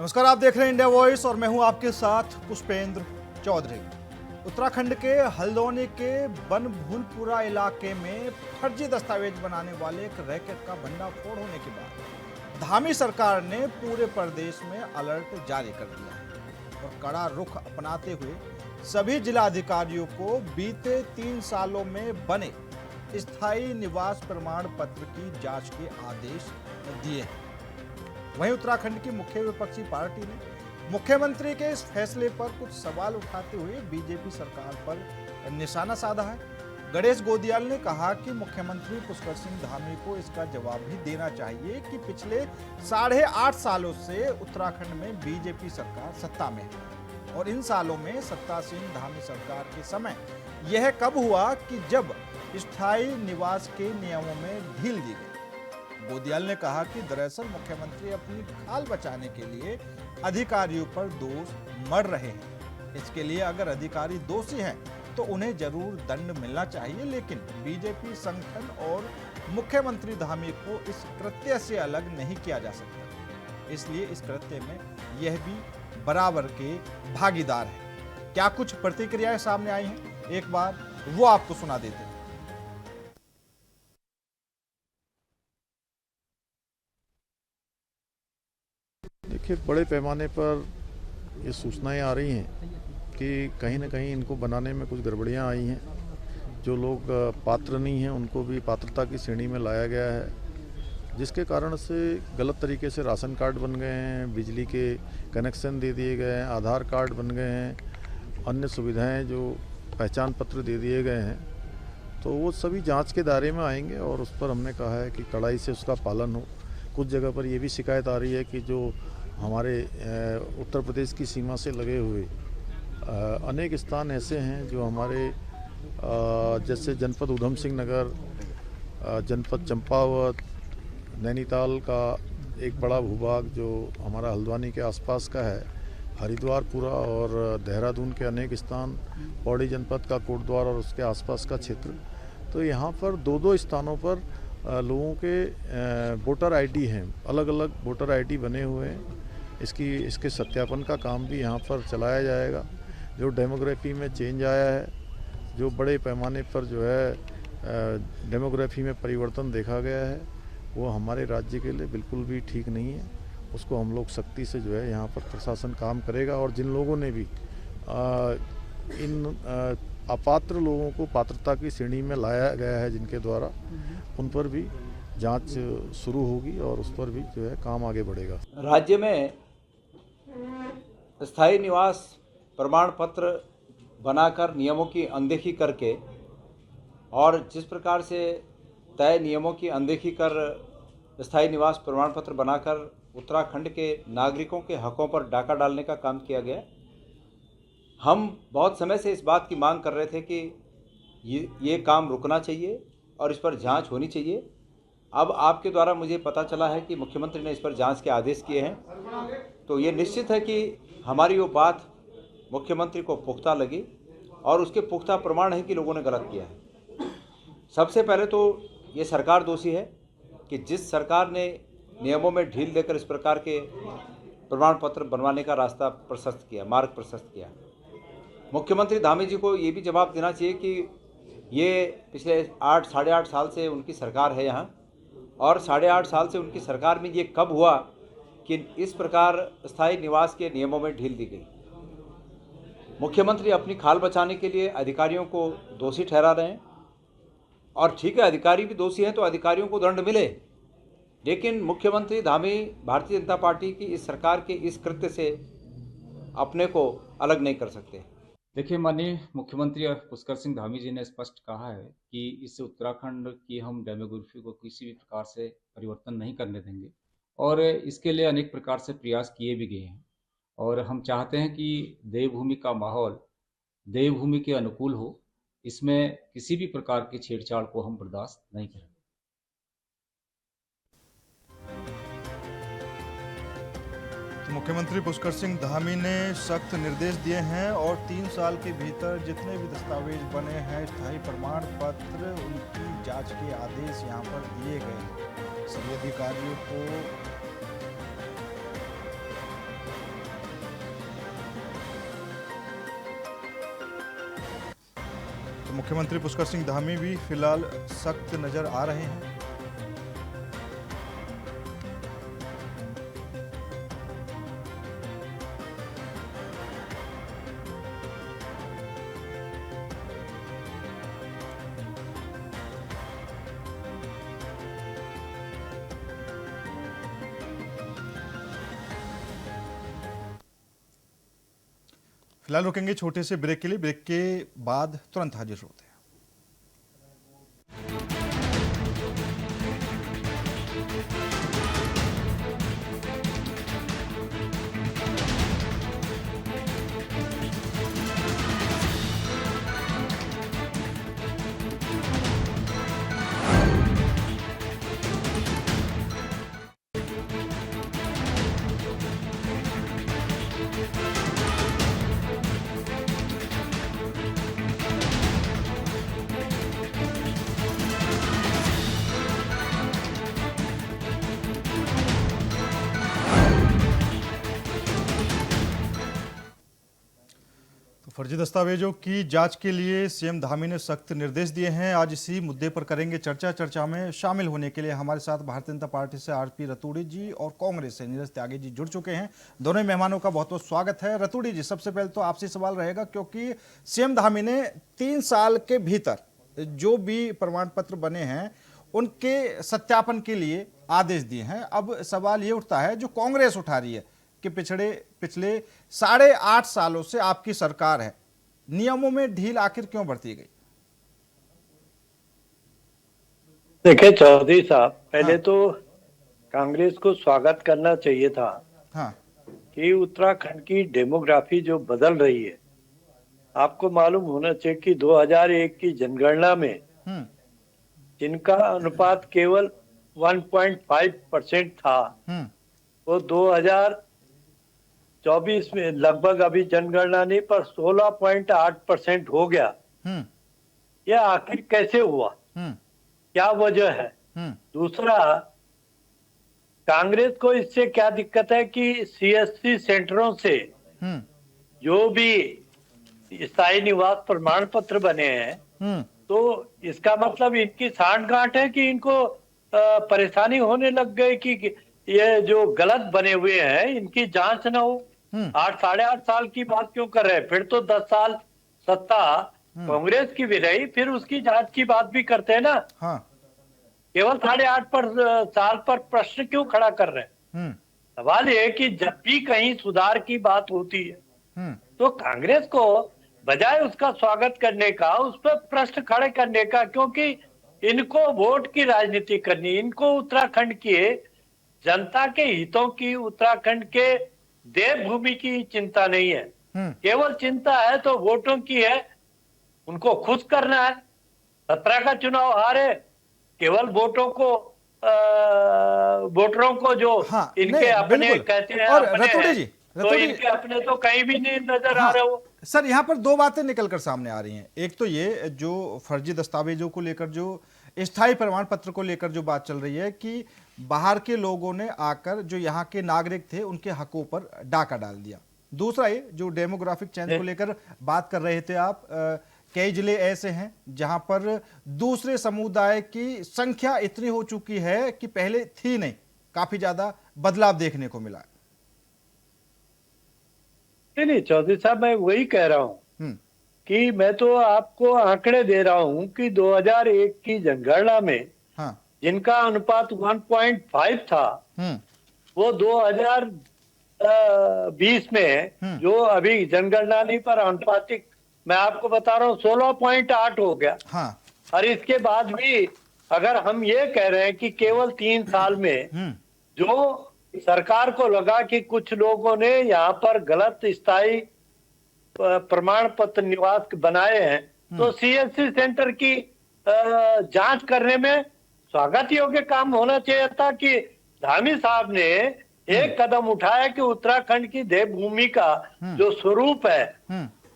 नमस्कार, आप देख रहे हैं इंडिया वॉइस और मैं हूं आपके साथ पुष्पेंद्र चौधरी। उत्तराखंड के हल्द्वानी के बनभूलपुरा इलाके में फर्जी दस्तावेज बनाने वाले एक रैकेट का भंडाफोड़ होने के बाद धामी सरकार ने पूरे प्रदेश में अलर्ट जारी कर दिया है और कड़ा रुख अपनाते हुए सभी जिलाधिकारियों को बीते 3 सालों में बने स्थायी निवास प्रमाण पत्र की जांच के आदेश दिए हैं। वहीं उत्तराखंड की मुख्य विपक्षी पार्टी ने मुख्यमंत्री के इस फैसले पर कुछ सवाल उठाते हुए बीजेपी सरकार पर निशाना साधा है। गणेश गोदियाल ने कहा कि मुख्यमंत्री पुष्कर सिंह धामी को इसका जवाब भी देना चाहिए कि पिछले 8.5 सालों से उत्तराखंड में बीजेपी सरकार सत्ता में है और इन सालों में सत्तासीन धामी सरकार के समय यह कब हुआ कि जब स्थायी निवास के नियमों में ढील दी गई। गोदियाल ने कहा कि दरअसल मुख्यमंत्री अपनी खाल बचाने के लिए अधिकारियों पर दोष मढ़ रहे हैं। इसके लिए अगर अधिकारी दोषी हैं तो उन्हें जरूर दंड मिलना चाहिए, लेकिन बीजेपी संगठन और मुख्यमंत्री धामी को इस कृत्य से अलग नहीं किया जा सकता, इसलिए इस कृत्य में यह भी बराबर के भागीदार है। क्या कुछ प्रतिक्रियाएं सामने आई हैं, एक बार वो आपको सुना देते हैं। देखिए, बड़े पैमाने पर ये सूचनाएं आ रही हैं कि कहीं ना कहीं इनको बनाने में कुछ गड़बड़ियां आई हैं। जो लोग पात्र नहीं हैं उनको भी पात्रता की श्रेणी में लाया गया है, जिसके कारण से गलत तरीके से राशन कार्ड बन गए हैं, बिजली के कनेक्शन दे दिए गए हैं, आधार कार्ड बन गए हैं, अन्य सुविधाएं जो पहचान पत्र दे दिए गए हैं। तो वो सभी जांच के दायरे में आएंगे और उस पर हमने कहा है कि कड़ाई से उसका पालन हो। कुछ जगह पर ये भी शिकायत आ रही है कि जो हमारे उत्तर प्रदेश की सीमा से लगे हुए अनेक स्थान ऐसे हैं जो हमारे जैसे जनपद उधम सिंह नगर, जनपद चंपावत, नैनीताल का एक बड़ा भूभाग जो हमारा हल्द्वानी के आसपास का है, हरिद्वारपुरा और देहरादून के अनेक स्थान, पौड़ी जनपद का कोटद्वार और उसके आसपास का क्षेत्र। तो यहाँ पर 2-2 स्थानों पर लोगों के वोटर आईडी हैं, अलग अलग वोटर आईडी बने हुए हैं। इसके सत्यापन का काम भी यहाँ पर चलाया जाएगा। जो डेमोग्राफी में चेंज आया है, जो बड़े पैमाने पर जो है डेमोग्राफी में परिवर्तन देखा गया है, वो हमारे राज्य के लिए बिल्कुल भी ठीक नहीं है। उसको हम लोग सख्ती से जो है यहाँ पर प्रशासन काम करेगा और जिन लोगों ने भी इन अपात्र लोगों को पात्रता की श्रेणी में लाया गया है जिनके द्वारा, उन पर भी जांच शुरू होगी और उस पर भी जो है काम आगे बढ़ेगा। राज्य में स्थायी निवास प्रमाण पत्र बनाकर नियमों की अनदेखी करके और जिस प्रकार से तय नियमों की अनदेखी कर स्थायी निवास प्रमाण पत्र बनाकर उत्तराखंड के नागरिकों के हकों पर डाका डालने का काम किया गया। हम बहुत समय से इस बात की मांग कर रहे थे कि ये काम रुकना चाहिए और इस पर जांच होनी चाहिए। अब आपके द्वारा मुझे पता चला है कि मुख्यमंत्री ने इस पर जांच के आदेश किए हैं, तो ये निश्चित है कि हमारी वो बात मुख्यमंत्री को पुख्ता लगी और उसके पुख्ता प्रमाण है कि लोगों ने गलत किया है। सबसे पहले तो ये सरकार दोषी है कि जिस सरकार ने नियमों में ढील देकर इस प्रकार के प्रमाण पत्र बनवाने का रास्ता प्रशस्त किया, मार्ग प्रशस्त किया। मुख्यमंत्री धामी जी को ये भी जवाब देना चाहिए कि ये पिछले 8-8.5 साल से उनकी सरकार है यहाँ, और 8.5 साल से उनकी सरकार में ये कब हुआ कि इस प्रकार स्थायी निवास के नियमों में ढील दी गई। मुख्यमंत्री अपनी खाल बचाने के लिए अधिकारियों को दोषी ठहरा रहे हैं, और ठीक है, अधिकारी भी दोषी हैं तो अधिकारियों को दंड मिले, लेकिन मुख्यमंत्री धामी भारतीय जनता पार्टी की इस सरकार के इस कृत्य से अपने को अलग नहीं कर सकते। देखिए, माननीय मुख्यमंत्री पुष्कर सिंह धामी जी ने स्पष्ट कहा है कि इस उत्तराखंड की हम डेमोग्राफी को किसी भी प्रकार से परिवर्तन नहीं करने देंगे और इसके लिए अनेक प्रकार से प्रयास किए भी गए हैं और हम चाहते हैं कि देवभूमि का माहौल देवभूमि के अनुकूल हो। इसमें किसी भी प्रकार की छेड़छाड़ को हम बर्दाश्त नहीं करेंगे। मुख्यमंत्री पुष्कर सिंह धामी ने सख्त निर्देश दिए हैं और 3 साल के भीतर जितने भी दस्तावेज बने हैं, स्थायी प्रमाण पत्र, उनकी जांच के आदेश यहां पर दिए गए हैं। सभी अधिकारियों को मुख्यमंत्री पुष्कर सिंह धामी भी फिलहाल सख्त नजर आ रहे हैं। फिलहाल रुकेंगे छोटे से ब्रेक के लिए। ब्रेक के बाद तुरंत हाजिर होते हैं। फर्जी दस्तावेजों की जांच के लिए सीएम धामी ने सख्त निर्देश दिए हैं। आज इसी मुद्दे पर करेंगे चर्चा। चर्चा में शामिल होने के लिए हमारे साथ भारतीय जनता पार्टी से आरपी रतूड़ी जी और कांग्रेस से नीरज त्यागी जी जुड़ चुके हैं। दोनों ही मेहमानों का बहुत बहुत स्वागत है। रतूड़ी जी, सबसे पहले तो आपसे सवाल रहेगा, क्योंकि सीएम धामी ने 3 साल के भीतर जो भी प्रमाण पत्र बने हैं उनके सत्यापन के लिए आदेश दिए हैं। अब सवाल ये उठता है जो कांग्रेस उठा रही है कि पिछले 8.5 सालों से आपकी सरकार है, नियमों में ढील आखिर क्यों बरती गई? देखिए चौधरी साहब, पहले हाँ। तो कांग्रेस को स्वागत करना चाहिए था हाँ। कि उत्तराखंड की डेमोग्राफी जो बदल रही है। आपको मालूम होना चाहिए कि 2001 की जनगणना में जिनका अनुपात केवल 1.5% था, वो 2024 में लगभग, अभी जनगणना नहीं पर 16.8% हो गया। यह आखिर कैसे हुआ, क्या वजह है? दूसरा, कांग्रेस को इससे क्या दिक्कत है कि सीएससी सेंटरों से जो भी स्थायी निवास प्रमाण पत्र बने हैं, तो इसका मतलब इनकी सांठगांठ है कि इनको परेशानी होने लग गई कि ये जो गलत बने हुए हैं इनकी जांच ना हो। 8-8.5 साल की बात क्यों कर रहे हैं? फिर तो 10 साल सत्ता कांग्रेस की भी रही, फिर उसकी जांच की बात भी करते हैं ना। हाँ। केवल 8.5 साल पर प्रश्न क्यों खड़ा कर रहे हैं? सवाल ये है कि जब भी कहीं सुधार की बात होती है तो कांग्रेस को बजाय उसका स्वागत करने का, उस पर प्रश्न खड़े करने का, क्योंकि इनको वोट की राजनीति करनी, इनको उत्तराखंड की जनता के हितों की, उत्तराखंड के देवभूमि की चिंता नहीं है। केवल चिंता है तो वोटों की है, उनको खुश करना है। 17 का चुनाव हारे, केवल वोटरों को जो इनके अपने कहते हैं, और अपने रतूड़ी हैं, जी, तो इनके अपने तो कहीं भी नहीं नजर आ रहे हो। सर, यहाँ पर 2 बातें निकलकर सामने आ रही हैं। एक तो ये जो फर्जी दस्तावेजों को लेकर, जो स्थायी प्रमाण पत्र को लेकर जो बात चल रही है कि बाहर के लोगों ने आकर जो यहाँ के नागरिक थे उनके हकों पर डाका डाल दिया। दूसरा ये जो डेमोग्राफिक चेंज को लेकर बात कर रहे थे आप, कई जिले ऐसे हैं जहां पर दूसरे समुदाय की संख्या इतनी हो चुकी है कि पहले थी नहीं, काफी ज्यादा बदलाव देखने को मिला है। नहीं चौधरी साहब, मैं वही कह रहा हूं कि मैं तो आपको आंकड़े दे रहा हूं कि 2001 की जनगणना में जिनका अनुपात 1.5 था, वो 2020 में जो अभी जनगणना नहीं पर अनुपातिक, मैं आपको बता रहा हूँ 16.8 हो गया। और इसके बाद भी अगर हम ये कह रहे हैं कि केवल 3 साल में जो सरकार को लगा कि कुछ लोगों ने यहाँ पर गलत स्थायी प्रमाण पत्र निवास बनाए हैं, तो सीएससी सेंटर की जांच करने में स्वागत योग्य काम होना चाहिए था कि धामी साहब ने एक कदम उठाया कि उत्तराखंड की देवभूमि का जो स्वरूप है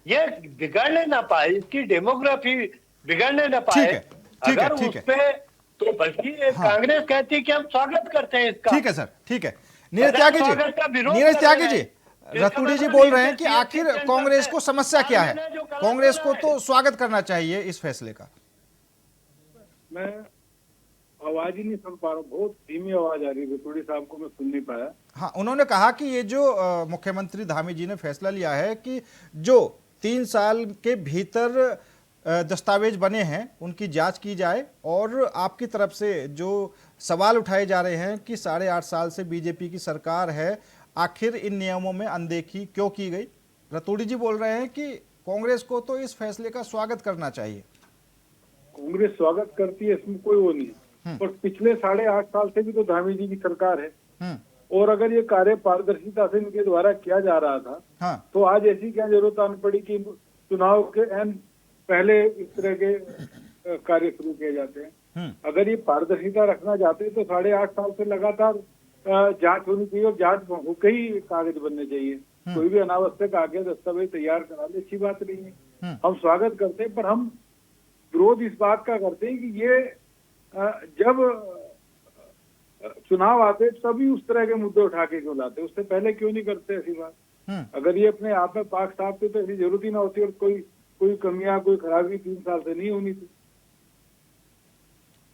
ये बिगड़ने ना पाए, इसकी डेमोग्राफी बिगड़ने ना पाए। अगर उस पे तो बल्कि कांग्रेस कहती है कि हम स्वागत करते हैं इसका। ठीक है सर, ठीक है। नीरज त्यागी जी, रतूड़ी जी बोल रहे हैं कि आखिर कांग्रेस को समस्या क्या है? कांग्रेस को तो स्वागत करना चाहिए इस फैसले का। मैं आवाज ही नहीं सुन पा रहा, बहुत धीमी आवाज आ रही है, रतूड़ी साहब को मैं सुन नहीं पाया। हाँ, उन्होंने कहा कि ये जो मुख्यमंत्री धामी जी ने फैसला लिया है कि जो 3 साल के भीतर दस्तावेज बने हैं उनकी जांच की जाए, और आपकी तरफ से जो सवाल उठाए जा रहे हैं कि 8.5 साल से बीजेपी की सरकार है, आखिर इन नियमों में अनदेखी क्यों की गई? रतूड़ी जी बोल रहे हैं कि कांग्रेस को तो इस फैसले का स्वागत करना चाहिए। कांग्रेस स्वागत करती है, इसमें कोई वो नहीं है, पर पिछले 8.5 साल से भी तो धामी जी की सरकार है, और अगर ये कार्य पारदर्शिता से इनके द्वारा किया जा रहा था, तो आज ऐसी क्या जरूरत आनी पड़ी कि चुनाव के एन पहले इस तरह के कार्य शुरू किए जाते हैं। अगर ये पारदर्शिता रखना चाहते तो 8.5 साल से लगातार जांच होनी चाहिए, और जांच होकर ही कागज बनने चाहिए। कोई भी अनावश्यक आगे दस्तावेज तैयार करा ले, अच्छी बात नहीं है, हम स्वागत करते हैं, पर हम विरोध इस बात का करते हैं कि ये जब चुनाव आते तभी उस तरह के मुद्दे उठा के क्यों लाते, उससे पहले क्यों नहीं करते ऐसी बात? अगर ये अपने आप में पाक साफ थे तो ऐसी जरूरत ही ना होती, और कोई कमियां, कोई खराबी 3 साल से नहीं होनी थी।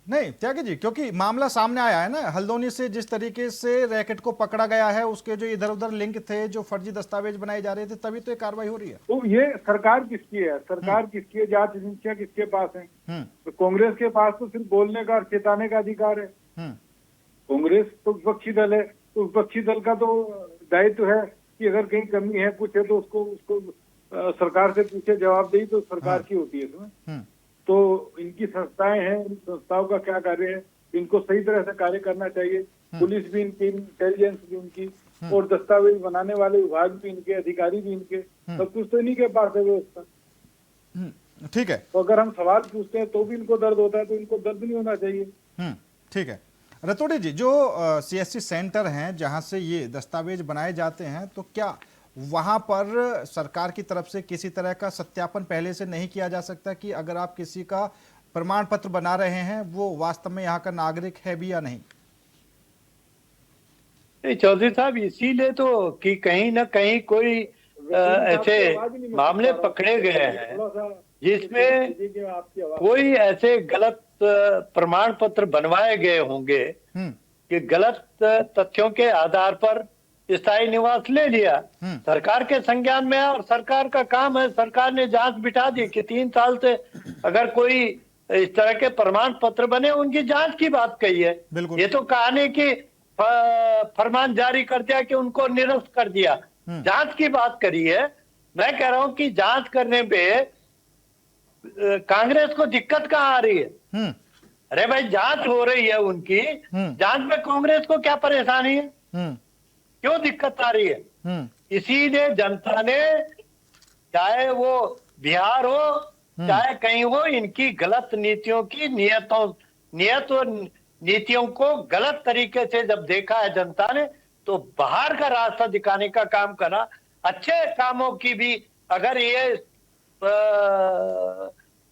नहीं त्यागी जी, क्योंकि मामला सामने आया है ना, हल्द्वानी से जिस तरीके से रैकेट को पकड़ा गया है, उसके जो इधर उधर लिंक थे, जो फर्जी दस्तावेज बनाए जा रहे थे, तभी तो ये कार्रवाई हो रही है। तो ये सरकार किसकी है? सरकार किसकी है? जांच एजेंसियां किसके पास है? तो कांग्रेस के पास तो सिर्फ बोलने का और चेताने का अधिकार है। कांग्रेस तो विपक्षी दल है, तो विपक्षी दल का तो दायित्व है कि अगर कहीं कमी है, कुछ है, तो उसको सरकार से पूछे, जवाबदेही तो सरकार की होती है इसमें। तो इनकी संस्थाएं हैं, इन संस्थाओं का क्या कार्य है, इनको सही तरह से कार्य करना चाहिए। पुलिस भी इनकी, इंटेलिजेंस भी इनकी, और दस्तावेज बनाने वाले विभाग भी इनके, अधिकारी भी इनके, सब कुछ तो इन्हीं के पास है व्यवस्था। ठीक है, तो अगर हम सवाल पूछते हैं तो भी इनको दर्द होता है, तो इनको दर्द नहीं होना चाहिए। ठीक है। रतूड़ी जी, जो CSC सेंटर हैं जहां से ये दस्तावेज बनाए जाते हैं, तो क्या वहां पर सरकार की तरफ से किसी तरह का सत्यापन पहले से नहीं किया जा सकता कि अगर आप किसी का प्रमाण पत्र बना रहे हैं वो वास्तव में यहाँ का नागरिक है भी या नहीं? चौधरी साहब, इसीलिए तो कि कहीं ना कहीं कोई ऐसे मामले पकड़े गए हैं जिसमें कोई ऐसे गलत प्रमाण पत्र बनवाए गए होंगे कि गलत तथ्यों के आधार पर स्थायी निवास ले लिया। सरकार के संज्ञान में है, और सरकार का काम है, सरकार ने जांच बिठा दी कि 3 साल से अगर कोई इस तरह के प्रमाण पत्र बने, उनकी जांच की बात कही है। ये तो कहा नहीं कि फरमान जारी कर दिया कि उनको निरस्त कर दिया, जांच की बात करी है। मैं कह रहा हूं कि जांच करने पे कांग्रेस को दिक्कत कहाँ आ रही है? अरे भाई, जांच हो रही है उनकी, जांच में कांग्रेस को क्या परेशानी है? क्यों दिक्कत आ रही है? इसीलिए जनता ने, चाहे वो बिहार हो चाहे कहीं हो, इनकी गलत नीतियों की नियत और नीतियों को गलत तरीके से जब देखा है जनता ने, तो बाहर का रास्ता दिखाने का काम करा। अच्छे कामों की भी अगर ये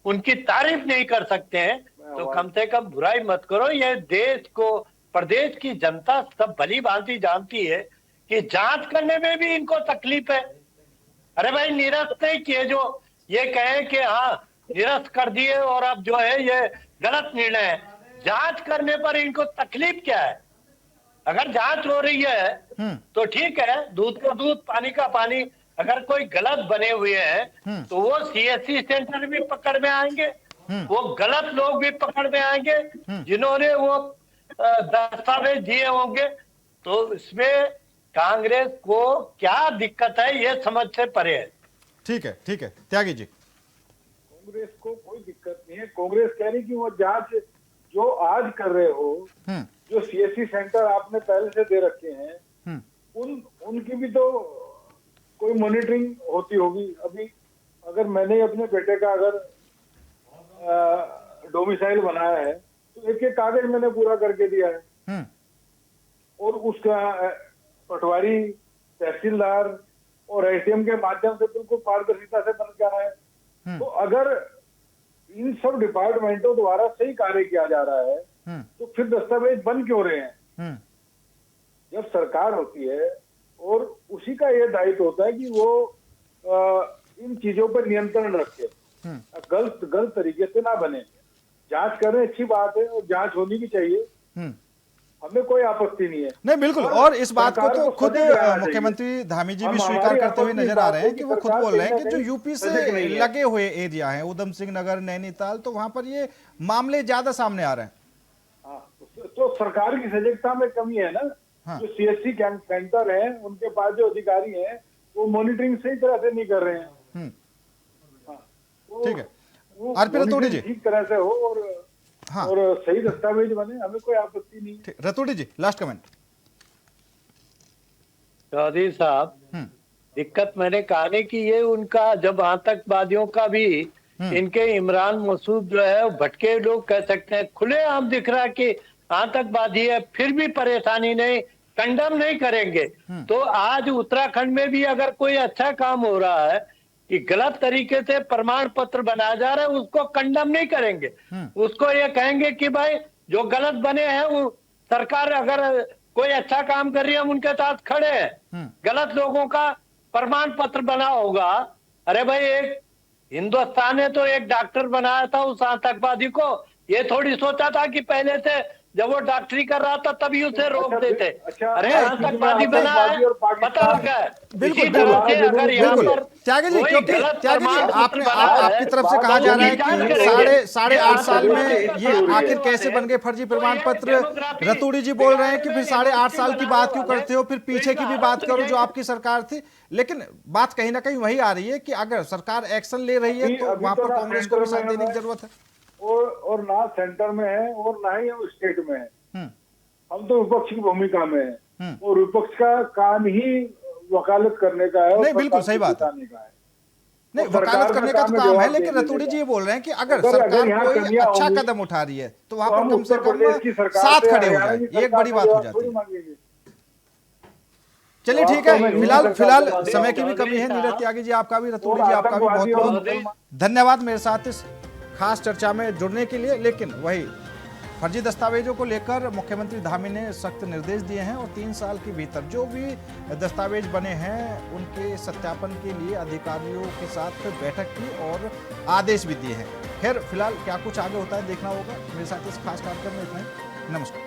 उनकी तारीफ नहीं कर सकते हैं, तो कम से कम बुराई मत करो। ये देश को, प्रदेश की जनता सब भली भांति जानती है कि जांच करने में भी इनको तकलीफ है। अरे भाई, निरस्त नहीं किए, जो ये कहे कि हाँ निरस्त कर दिए और अब जो है ये गलत निर्णय है, जांच करने पर इनको तकलीफ क्या है? अगर जांच हो रही है तो ठीक है, दूध का दूध, पानी का पानी। अगर कोई गलत बने हुए हैं तो वो CSC सेंटर भी पकड़ में आएंगे, वो गलत लोग भी पकड़ में आएंगे जिन्होंने वो दस्तावेज दिए होंगे। तो इसमें कांग्रेस को क्या दिक्कत है, ये समझ से परे है। ठीक है, ठीक है त्यागी जी। कांग्रेस को कोई दिक्कत नहीं है। कांग्रेस कह रही कि वो जांच जो आज कर रहे हो, जो CSC सेंटर आपने पहले से दे रखे हैं, उनकी भी तो कोई मॉनिटरिंग होती होगी। अभी अगर मैंने अपने बेटे का अगर डोमिसाइल बनाया है तो एक एक कागज मैंने पूरा करके दिया है, और उसका पटवारी, तहसीलदार और ATM के माध्यम से बिल्कुल पारदर्शिता से बन के आया है। तो अगर इन सब डिपार्टमेंटों द्वारा सही कार्य किया जा रहा है तो फिर दस्तावेज बन क्यों रहे हैं? जब सरकार होती है और उसी का ये दायित्व होता है कि वो इन चीजों पर नियंत्रण रखे, गलत तरीके से ना बने। जांच करें, अच्छी बात है, और जांच होनी भी चाहिए, हमें कोई आपत्ति नहीं है। नहीं, बिल्कुल। और इस बात को तो खुद मुख्यमंत्री धामी जी भी स्वीकार करते हुए नजर आ रहे हैं कि वो खुद बोल रहे हैं कि जो यूपी से लगे हुए एरिया हैं, उधम सिंह नगर, नैनीताल, तो वहां पर ये मामले ज्यादा सामने आ रहे हैं। तो सरकार की सजगता में कमी है ना। जो CSC सेंटर है, उनके पास जो अधिकारी हैं, वो मॉनिटरिंग सही तरह से नहीं कर रहे हैं। ठीक है, आरपी रतूड़ी जी, ठीक तरह से हो और सही दस्तावेज बने, हमें कोई आपत्ति नहीं है। रतूड़ी जी, लास्ट कमेंट। चौधरी साहब, दिक्कत मैंने कहा नहीं कि ये उनका, जब आतंकवादियों का भी इनके इमरान मसूद जो है भटके लोग कह सकते हैं, खुलेआम दिख रहा है कि आतंकवादी है, फिर भी परेशानी नहीं, कंडम नहीं करेंगे। तो आज उत्तराखंड में भी अगर कोई अच्छा काम हो रहा है कि गलत तरीके से प्रमाण पत्र बनाया जा रहा है, उसको कंडम नहीं करेंगे। उसको ये कहेंगे कि भाई जो गलत बने हैं, वो सरकार अगर कोई अच्छा काम कर रही है, हम उनके साथ खड़े हैं। गलत लोगों का प्रमाण पत्र बना होगा। अरे भाई, एक हिंदुस्तान ने तो एक डॉक्टर बनाया था उस आतंकवादी को, ये थोड़ी सोचा था कि पहले से जब वो डॉक्टरी कर रहा था तभी उसे रोक देते। अरे आतंकवादी बना है, पता लगा है। इसी तरह से अगर यहाँ पर त्यागी जी, क्योंकि त्यागी जी, आपकी तरफ से कहा जा रहा है कि साढ़े 8 साल में ये आखिर कैसे बन गए फर्जी प्रमाण पत्र। रतूड़ी जी बोल रहे हैं कि फिर 8.5 साल की बात क्यों करते हो, फिर पीछे की भी बात करो जो आपकी सरकार थी। लेकिन बात कहीं ना कहीं वही आ रही है कि अगर सरकार एक्शन ले रही है तो वहां पर कांग्रेस को भी साथ देने की जरूरत है। और ना सेंटर में है और ना ही हम स्टेट में है। हम तो विपक्ष की भूमिका में है, और विपक्ष का काम ही वकालत करने का है। नहीं, बिल्कुल सही बात है। नहीं, वकालत करने का तो काम है, लेकिन रतूड़ी जी ये बोल रहे हैं कि अगर सरकार कोई अच्छा कदम उठा रही है तो वहां पर कम से कम साथ खड़े हो जाए, ये एक बड़ी बात हो जाती है। चलिए ठीक है, फिलहाल समय की भी कमी है। नीरज त्यागी जी, आपका भी, रतूड़ी जी आपका भी बहुत बहुत धन्यवाद मेरे साथ इस खास चर्चा में जुड़ने के लिए। लेकिन वही फर्जी दस्तावेजों को लेकर मुख्यमंत्री धामी ने सख्त निर्देश दिए हैं और 3 साल के भीतर जो भी दस्तावेज बने हैं उनके सत्यापन के लिए अधिकारियों के साथ बैठक की और आदेश भी दिए हैं। खैर, फिलहाल क्या कुछ आगे होता है देखना होगा। मेरे साथ इस खास कार्यक्रम में इतना ही। नमस्कार।